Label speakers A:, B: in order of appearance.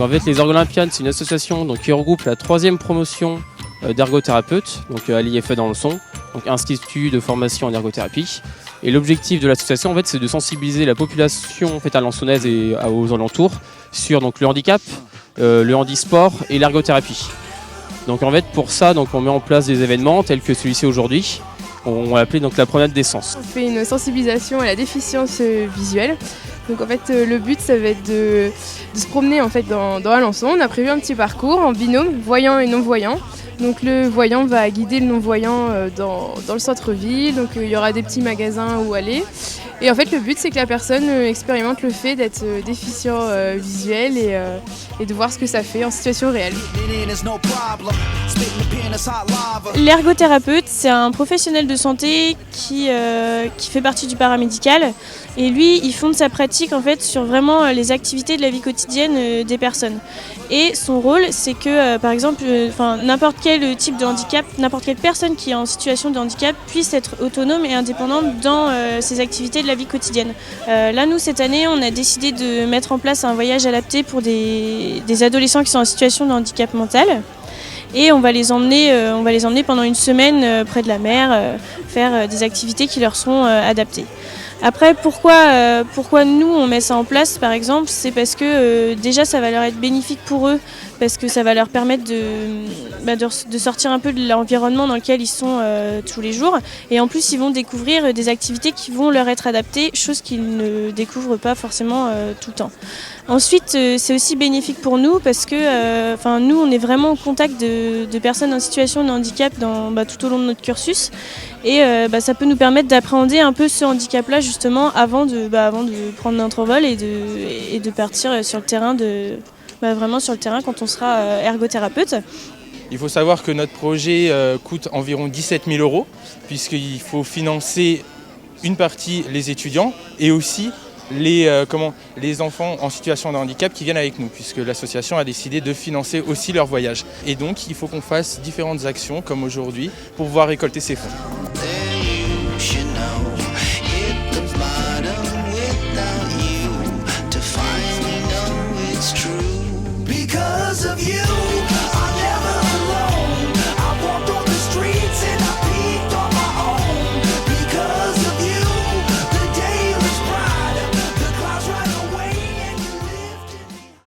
A: en fait, les Ergolympiades, c'est une association donc, qui regroupe la 3e promotion d'ergothérapeutes, donc à l'IFE dans le son, donc Institut de formation en ergothérapie. Et l'objectif de l'association, en fait, c'est de sensibiliser la population en fait, alençonnaise et aux alentours sur donc, le handicap, le handisport et l'ergothérapie. Donc en fait, pour ça, donc, on met en place des événements tels que celui-ci aujourd'hui. On va appeler donc la promenade des sens.
B: On fait une sensibilisation à la déficience visuelle. Donc en fait, le but, ça va être de se promener en fait, dans Alençon. On a prévu un petit parcours en binôme, voyant et non-voyant. Donc le voyant va guider le non-voyant dans le centre-ville. Donc il y aura des petits magasins où aller. Et en fait, le but, c'est que la personne expérimente le fait d'être déficient visuel et de voir ce que ça fait en situation réelle.
C: L'ergothérapeute, c'est un professionnel de santé qui fait partie du paramédical. Et lui, il fonde sa pratique en fait, sur vraiment les activités de la vie quotidienne des personnes. Et son rôle, c'est que, par exemple, n'importe quel type de handicap, n'importe quelle personne qui est en situation de handicap puisse être autonome et indépendante dans ses activités de la vie quotidienne. Là, nous, cette année, on a décidé de mettre en place un voyage adapté pour des adolescents qui sont en situation de handicap mental. Et on va les emmener pendant une semaine près de la mer, faire des activités qui leur seront adaptées. Après, pourquoi nous on met ça en place par exemple, c'est parce que déjà ça va leur être bénéfique pour eux, parce que ça va leur permettre de sortir un peu de l'environnement dans lequel ils sont tous les jours. Et en plus ils vont découvrir des activités qui vont leur être adaptées, chose qu'ils ne découvrent pas forcément tout le temps. Ensuite, c'est aussi bénéfique pour nous parce que nous, on est vraiment au contact de personnes en situation de handicap tout au long de notre cursus. Et ça peut nous permettre d'appréhender un peu ce handicap-là justement avant de prendre notre envol et de partir sur le terrain, vraiment sur le terrain quand on sera ergothérapeute.
D: Il faut savoir que notre projet coûte environ 17 000 €, puisqu'il faut financer une partie les étudiants et aussi les enfants en situation de handicap qui viennent avec nous, puisque l'association a décidé de financer aussi leur voyage. Et donc il faut qu'on fasse différentes actions comme aujourd'hui pour pouvoir récolter ces fonds.
E: Because of you.